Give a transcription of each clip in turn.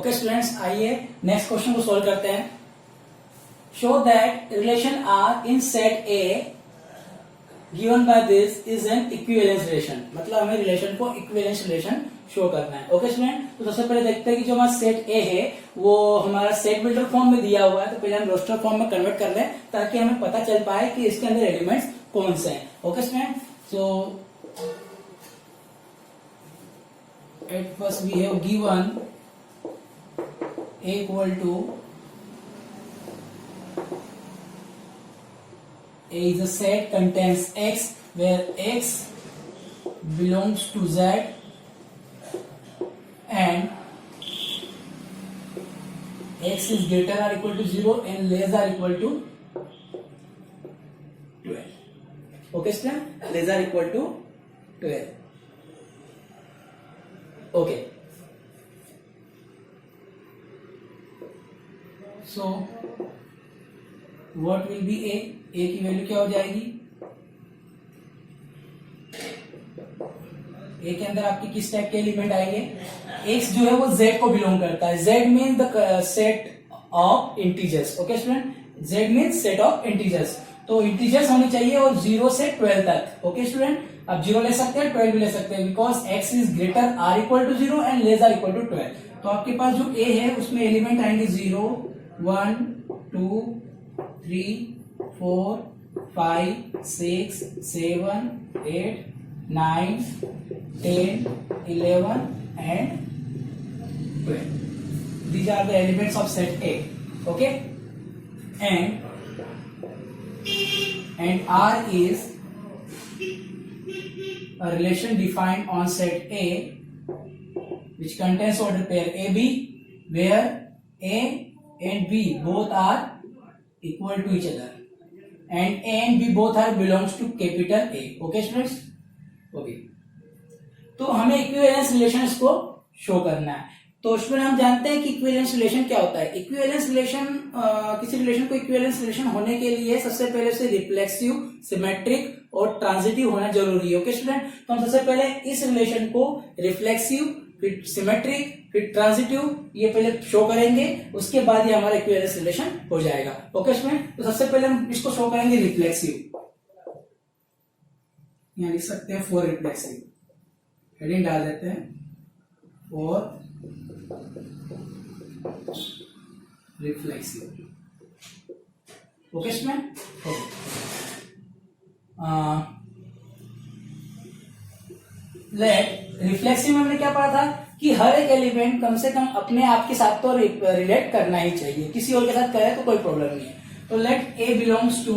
Okay students, आइए next question को solve करते हैं। Show that relation R in set A given by this is an equivalence relation. मतलब हमें relation को इक्विवेलेंस रिलेशन शो करना है। ओके स्टूडेंट, तो सबसे पहले देखते हैं कि जो हमारा सेट ए है वो हमारा सेट बिल्डर फॉर्म में दिया हुआ है, तो पहले हम रोस्टर फॉर्म में कन्वर्ट कर लें ताकि हमें पता चल पाए कि इसके अंदर एलिमेंट्स कौन से हैं। Okay student, so at first we have given A equal to A is a set contains X where X belongs to Z and X is greater or equal to 0 and less or equal to 12. Okay student, less or equal to 12. Okay. So what will be A? A की value क्या हो जाएगी? A के अंदर आपके किस type के element आएंगे? X जो है वो Z को बिलोंग करता है। Z means the set of integers. Okay student, Z means set of integers. तो इंटीजर्स होने चाहिए और 0 से 12 तक। ओके स्टूडेंट, आप 0 ले सकते हैं, 12 भी ले सकते हैं, because X is greater or equal to 0 and less or equal to 12। तो आपके पास जो A है उसमें एलिमेंट आएंगे 0, 1, 2, 3, 4, 5, 6, 7, 8, 9, 10, 11 and 12. These are the elements of set A. Okay, and R is a relation defined on set A which contains order pair AB where A and B both are equal to each other and A and B both are belongs to capital A. Okay students, okay. तो हमें equivalence relation को show करना है। तो उसमें हम जानते हैं कि इक्विवेलेंस रिलेशन क्या होता है। इक्विवेलेंस रिलेशन किसी रिलेशन को इक्विवेलेंस रिलेशन होने के लिए सबसे पहले उसे रिफ्लेक्सिव, सिमेट्रिक और ट्रांजिटिव होना जरूरी है। ओके स्टूडेंट, तो हम सबसे पहले इस रिलेशन को रिफ्लेक्सिव, फिर सिमेट्रिक, फिर ट्रांजिटिव ये पहले शो करेंगे, उसके बाद ये हमारा इक्विवेलेंस रिलेशन हो जाएगा। ओके स्टूडेंट, तो सबसे पहले हम इसको शो करेंगे रिफ्लेक्सिव। यहां लिख सकते हैं फॉर रिफ्लेक्सिव, हेडिंग डाल देते हैं for reflexive. Okay student, okay. Reflexive में हमने क्या पढ़ा था कि हर एक एलिमेंट कम से कम अपने आप के साथ तो रिलेट करना ही चाहिए, किसी और के साथ करे तो कोई प्रॉब्लम नहीं है। तो let A belongs to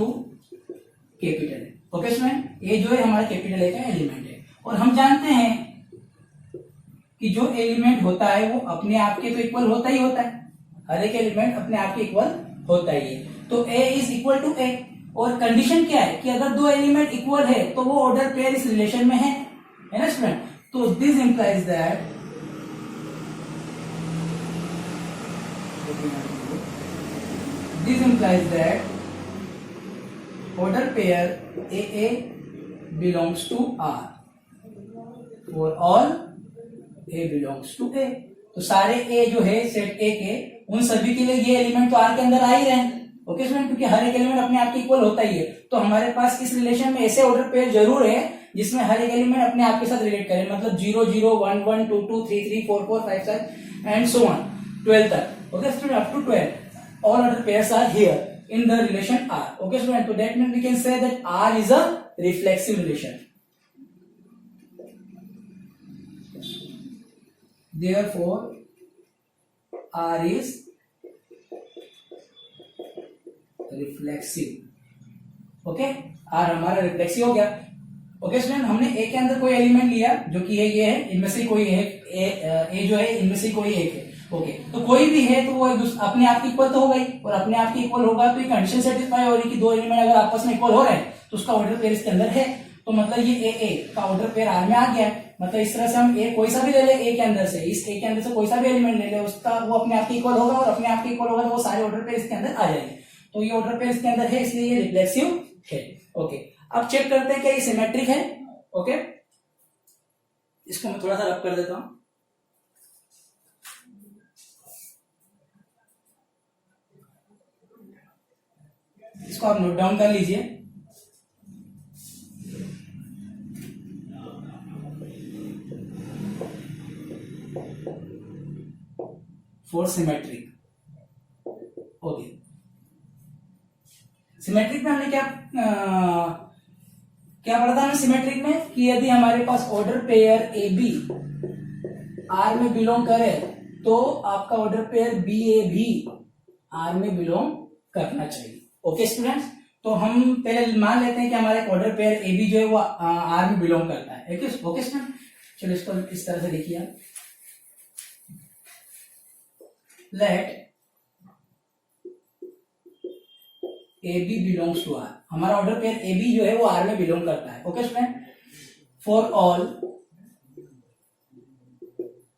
capital A. Okay student, A जो है हमारा कैपिटल ए का एलिमेंट है और हम जानते हैं कि जो एलिमेंट होता है वो अपने आप के तो इक्वल होता ही होता है। हर एक एलिमेंट अपने आप के इक्वल होता ही है। तो ए इज इक्वल टू ए और कंडीशन क्या है कि अगर दो एलिमेंट इक्वल है तो वो ऑर्डर पेयर इस रिलेशन में है ना स्टूडेंट। तो this implies that order pair AA belongs to R for all A belongs to A। तो सारे A जो है सेट A के, उन सभी के लिए ये एलिमेंट तो R के अंदर आ ही रहे हैं। ओके स्टूडेंट, क्योंकि हर एक एलिमेंट अपने आप के इक्वल होता ही है। तो हमारे पास इस रिलेशन में ऐसे ऑर्डर पेयर जरूर है जिसमें हर एक एलिमेंट अपने आप के साथ रिलेट करे, मतलब 0, 0, 1, 1, 2, 2, 3, 3, 4, 4, 5, 5 एंड सो ऑन 12 तक। Okay student, up to 12 all other pairs are here in the relation R. Okay student, so that means we can say that R is a reflexive relation. Therefore R is reflexive. Okay, R हमारा reflexive हो गया। Okay student, हमने ए के अंदर कोई element लिया जो कि ये है, इनमें से कोई एक ए जो है इनमें से कोई एक है। ओके, तो कोई भी है तो वो अपने आप की इक्वल तो हो गई और अपने आप की इक्वल होगा तो ये कंडीशन सेटिस्फाई हो रही कि दो एलिमेंट अगर आपस में इक्वल हो रहे हैं तो उसका ऑर्डर पेयर इसके अंदर है। तो मतलब ये ए का ऑर्डर पेयर आर में आ गया। मतलब इस तरह से हम ए कोई सा भी ले ले, ए के अंदर से, इस ए के अंदर से कोई सा भी एलिमेंट ले ले, उसका वो अपने आप की इक्वल होगा और अपने आप की इक्वल होगा तो वो सारे ऑर्डर पेयर इसके अंदर आ जाएंगे। तो ये ऑर्डर पेयर इसके अंदर है, इसलिए ये रिफ्लेक्सिव है। ओके, अब चेक करते हैं क्या ये सिमेट्रिक है। ओके, इसको मैं थोड़ा सा रब कर देता हूं। इसको आप नोट डाउन कर लीजिए। For symmetric. ओके, सिमेट्रिक में हमने क्या पढ़ा था हमने सिमेट्रिक में कि यदि हमारे पास ऑर्डर पेयर ए बी आर में बिलोंग करे तो आपका ऑर्डर पेयर बी ए भी आर में बिलोंग करना चाहिए। ओके स्टूडेंट्स, तो हम पहले मान लेते हैं कि हमारा एक ऑर्डर पेयर ए बी जो है वो आर में बिलोंग करता है। ओके स्टूडेंट, चलो इसको इस तरह से देखिए आप। Let A B belongs to R, हमारा ऑर्डर पेयर ए बी जो है वो आर में बिलोंग करता है। Okay student, for all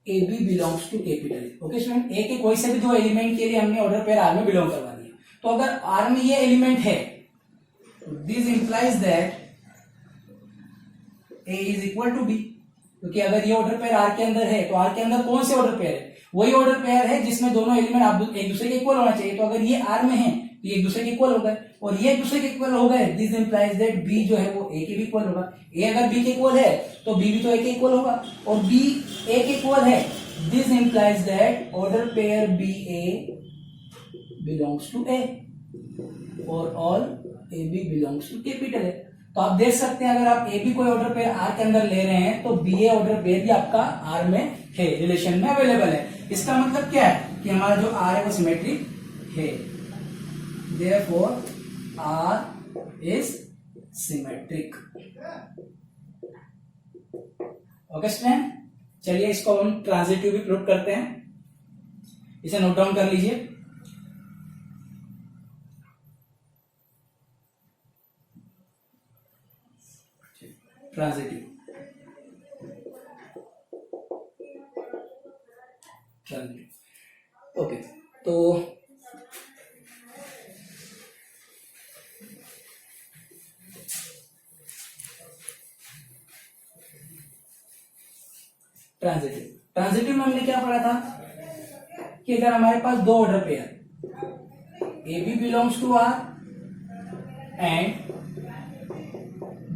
A B belongs to capital. Okay student, A के कोई से भी दो एलिमेंट के लिए हमने ऑर्डर पेयर आर में बिलोंग करवा दिया। तो अगर आर में ये एलिमेंट है, this implies that A is equal to B, क्योंकि अगर ये ऑर्डर पेयर आर के अंदर है तो आर के अंदर कौन से ऑर्डर पेयर है? वही ऑर्डर पेयर है जिसमें दोनों एलिमेंट आप एक दूसरे के इक्वल होना चाहिए। तो अगर ये आर में है तो ये एक दूसरे के इक्वल हो गए, और ये एक दूसरे के इक्वल हो गए, दिस इंप्लाइज दैट बी जो है वो ए के भी इक्वल होगा। ए अगर बी के इक्वल है तो बी भी तो ए के इक्वल होगा, और बी ए के इक्वल है, this implies that order pair B A belongs to A और all A B belongs to capital A. तो आप देख सकते हैं अगर आप ए बी कोई ऑर्डर पेयर आर के अंदर ले रहे हैं तो बी ए ऑर्डर पेयर भी आपका आर में है, रिलेशन में अवेलेबल है। इसका मतलब क्या है कि हमारा जो आर है वो सिमेट्रिक है, therefore R is symmetric। Okay student, चलिए इसको हम ट्रांजिटिव भी प्रूव करते हैं, इसे नोट डाउन कर लीजिए। ट्रांजिटिव ओके, तो ट्रांजिटिव में हमने क्या पढ़ा था कि अगर हमारे पास दो order pair A B belongs to R and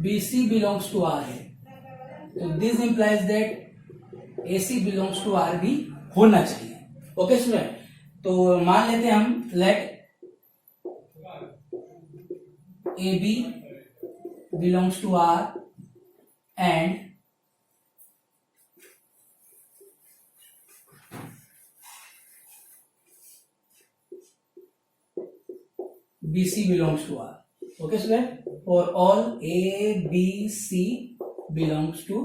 b c belongs to R है, तो this implies that a c belongs to R भी होना चाहिए। ओके स्टूडेंट, तो मान लेते हैं हम let A B belongs to R and BC belongs to R. Okay student, for all A B C belongs to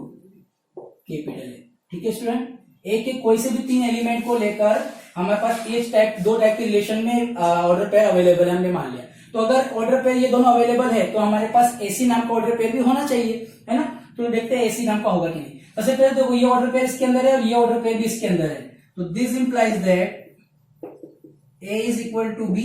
capital A। ठीक है स्टूडेंट, ए के कोई से भी तीन एलिमेंट को लेकर हमारे पास दो टाइप के रिलेशन में ऑर्डर पेयर अवेलेबल है, हमने मान लिया। तो अगर ऑर्डर पेयर ये दोनों अवेलेबल है तो हमारे पास AC नाम का ऑर्डर पेयर भी होना चाहिए, है ना। तो देखते हैं AC नाम का होगा कि नहीं। सबसे पहले देखो ये ऑर्डर पेयर इसके अंदर है और ये ऑर्डर पेयर भी इसके अंदर है, तो this implies that A is equal to B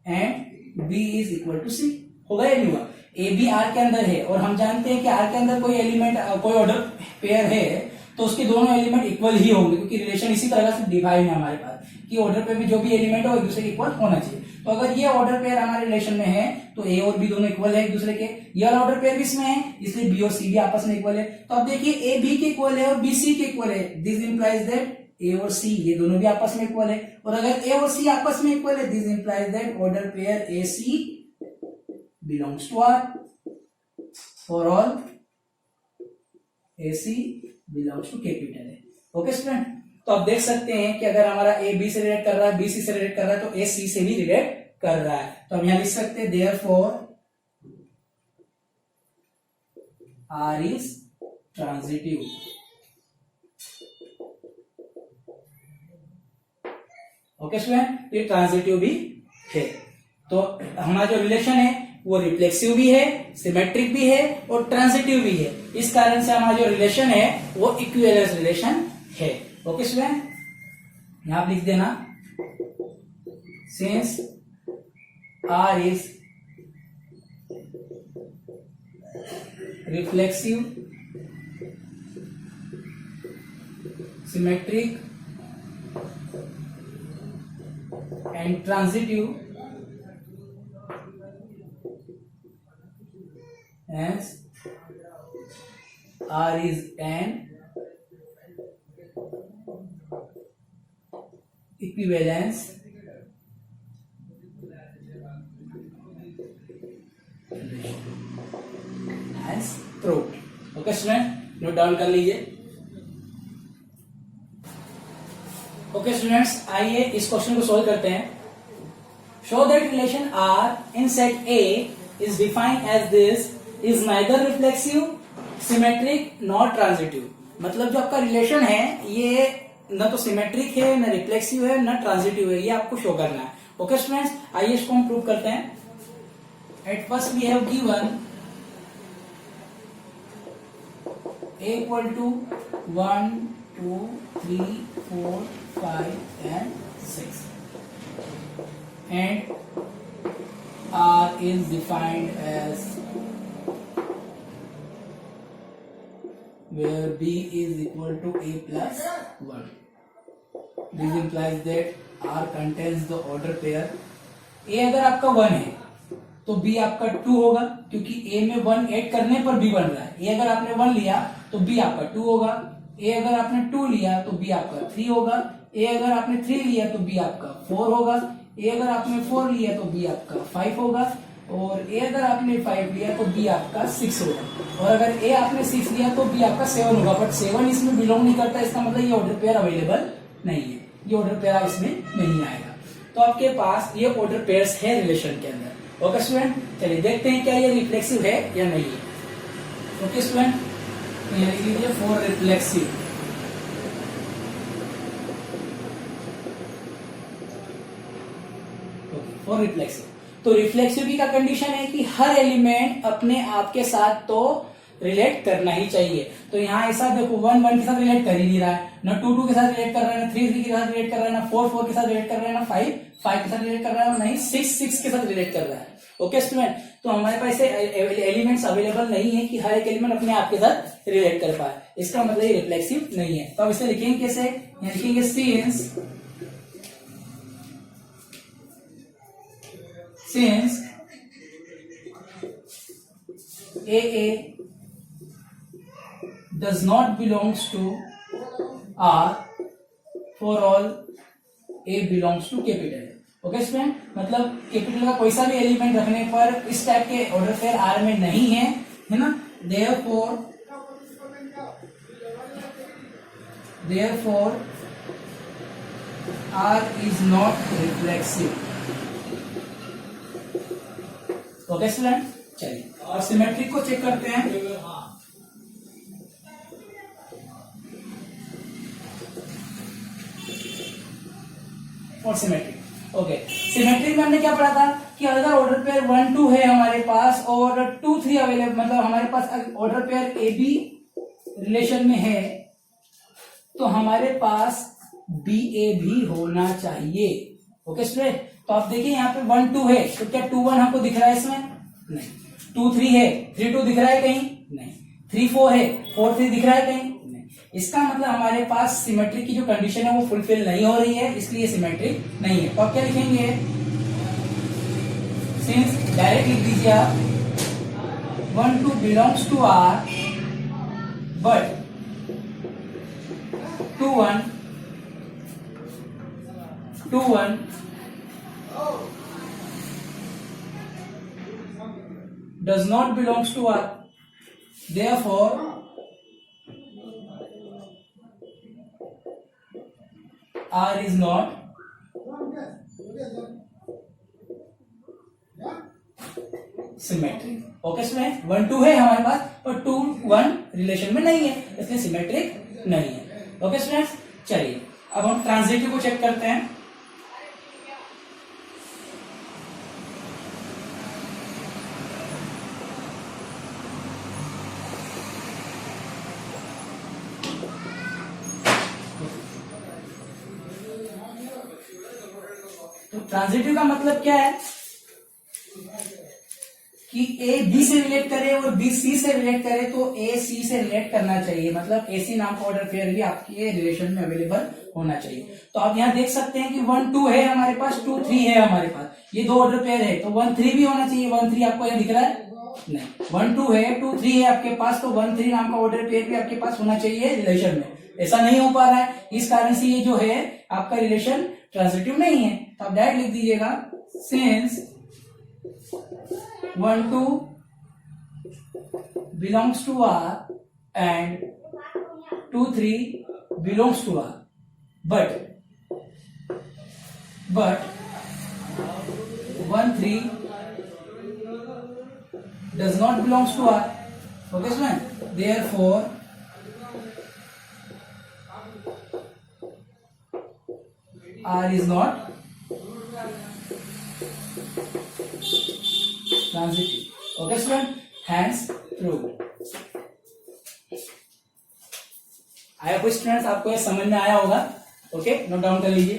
and B is equal to C। होगा या नहीं होगा? ए बी आर के अंदर है और हम जानते हैं कि आर के अंदर कोई एलिमेंट कोई ऑर्डर पेयर है तो उसके दोनों एलिमेंट इक्वल ही होंगे, क्योंकि रिलेशन इसी तरह से डिफाइन है हमारे पास कि ऑर्डर पेयर में जो भी एलिमेंट हो एक दूसरे के इक्वल होना चाहिए। तो अगर ये ऑर्डर पेयर हमारे रिलेशन में है तो ए और बी दोनों इक्वल है एक दूसरे के, ये ऑर्डर पेयर भी इसमें है इसलिए बी और सी भी आपस में इक्वल है। तो अब देखिए ए बी के इक्वल है और बी सी के इक्वल है, दिस इंप्लाइज दैट ए और सी ये दोनों भी आपस में इक्वल है, और अगर ए और सी आपस में इक्वल है this implies that order pair a c belongs to R for all a c belongs to capital A. Okay student, तो आप देख सकते हैं कि अगर हमारा ए बी से रिलेट कर रहा है, बी सी से रिलेट कर रहा है, तो ए सी से भी रिलेट कर रहा है। तो हम यहां लिख सकते हैं therefore R is transitive. Okay student, ये ट्रांजिटिव भी है। तो हमारा जो रिलेशन है वो रिफ्लेक्सिव भी है, सिमेट्रिक भी है और ट्रांजिटिव भी है। इस कारण से हमारा जो रिलेशन है वो इक्विवेलेंस रिलेशन है। ओके स्टूडेंट, यहां आप लिख देना since R is reflexive, symmetric and transitive hence R is an equivalence as proved. Okay student, note down कर लीजिए. ओके स्टूडेंट्स, आइए इस क्वेश्चन को सॉल्व करते हैं. Show that relation R in set A is defined as this is neither reflexive, symmetric nor transitive. मतलब जो आपका रिलेशन है ये न तो सिमेट्रिक है, न रिफ्लेक्सिव है, न ट्रांजिटिव है, ये आपको शो करना है. ओके स्टूडेंट्स, आइए इसको हम प्रूव करते हैं. At first we have given A equal to 1, 2, 3, 4, 5 and 6 and R is defined as where B is equal to A plus 1. This implies that R contains the order pair. A अगर आपका 1 है तो B आपका 2 होगा, क्योंकि A में 1 add करने पर B बन रहा है. A अगर आपने 1 लिया तो B आपका 2 होगा. A अगर आपने 2 लिया तो B आपका 3 होगा. A अगर आपने 3 लिया तो B आपका 4 होगा. A अगर आपने 4 लिया तो B आपका 5 होगा. और A अगर आपने 5 लिया तो B आपका 6 होगा. और अगर A आपने 6 लिया तो B आपका 7 होगा. बट 7 इसमें बिलोंग नहीं करता, इसका मतलब ये ऑर्डर पेयर अवेलेबल नहीं है. ये ऑर्डर पेयर इसमें नहीं आएगा. तो आपके पास ये ऑर्डर पेयर्स है रिलेशन के अंदर. ओके स्टूडेंट, चलिए देखते हैं क्या ये रिफ्लेक्सिव है या नहीं है. ओके स्टूडेंट, ये लिख लीजिए फॉर रिफ्लेक्सिव. फॉर रिफ्लेक्सिव, तो रिफ्लेक्सिविटी का कंडीशन है कि हर एलिमेंट अपने आप के साथ तो रिलेट करना ही चाहिए. तो यहाँ ऐसा देखो 1 1 के साथ रिलेट कर ही नहीं रहा है, ना 2 2 के साथ रिलेट कर रहा है, ना 3 3 के साथ रिलेट कर रहा है, ना 4 4 के साथ रिलेट कर रहा है, ना 5 5 के साथ रिलेट कर रहा है, और ना ही 6 6 के साथ रिलेट कर रहा है. ओके स्टूडेंट, तो हमारे पास ऐसे एलिमेंट्स अवेलेबल नहीं है कि हर एक एलिमेंट अपने आप के साथ रिलेट कर पाए. इसका मतलब ये रिफ्लेक्सिव नहीं है. तो अब इसे लिखेंगे कैसे? लिखेंगे since AA does not belongs to R for all A belongs to capital. Okay student, मतलब कैपिटल का कोई सा भी एलिमेंट रखने पर इस टाइप के ऑर्डर पेयर R में नहीं है, है ना. therefore R is not reflexive. Okay student, चलिए और सिमेट्रिक को चेक करते हैं. और सिमेट्रिक, ओके, सिमेट्रिक में हमने क्या पढ़ा था कि अगर ऑर्डर पेयर 1 2 है हमारे पास और 2 3 अवेलेबल, मतलब हमारे पास ऑर्डर पेयर ए बी रिलेशन में है तो हमारे पास बी ए भी होना चाहिए. ओके स्टूडेंट, तो आप देखिए यहाँ पे 1 2 है तो क्या 2 1 हमको दिख रहा है इसमें? नहीं. 2 3 है, 3 2 दिख रहा है कहीं? नहीं. 3 4 है, 4 3 दिख रहा है कहीं? नहीं. इसका मतलब हमारे पास सिमेट्रिक की जो कंडीशन है वो फुलफिल नहीं हो रही है, इसलिए सिमेट्रिक नहीं है. तो आप क्या लिखेंगे? सिंस डायरेक्ट लिख दीजिए आप 1 2 belongs to R but 2 1 does not belongs to R. Therefore, R is not symmetric. Okay student, 1 2 है हमारे पास पर 2 1 रिलेशन में नहीं है, इसलिए सिमेट्रिक नहीं है. ओके स्टूडेंट्स, चलिए अब हम ट्रांजिटिव को चेक करते हैं. तो ट्रांजिटिव का मतलब क्या है कि ए बी से रिलेट करे और बी सी से रिलेट करे तो ए सी से रिलेट करना चाहिए. मतलब ए सी नाम का ऑर्डर पेयर भी आपके रिलेशन में अवेलेबल होना चाहिए. तो आप यहाँ देख सकते हैं कि 1 2 है हमारे पास, 2 3 है हमारे पास, ये दो ऑर्डर पेयर है तो 1 3 भी होना चाहिए. 1 3 आपको यहाँ दिख रहा है? नहीं, 1 2 है, 2 3 है आपके पास, तो 1 3 नाम का ऑर्डर पेयर भी आपके पास होना चाहिए रिलेशन में। ऐसा नहीं हो पा रहा है, इस कारण से ये जो है आपका रिलेशन ट्रांजिटिव नहीं है। तो आप डायरेक्ट लिख दीजिएगा since 1 2 belongs to R and 2 3 belongs to R, but 1 3 does not belongs to R. Okay, student? Therefore, R is not transitive. Okay, student? Hence, proved. I hope students आपको ये समझ में आया होगा। ओके, नोट डाउन कर लीजिए।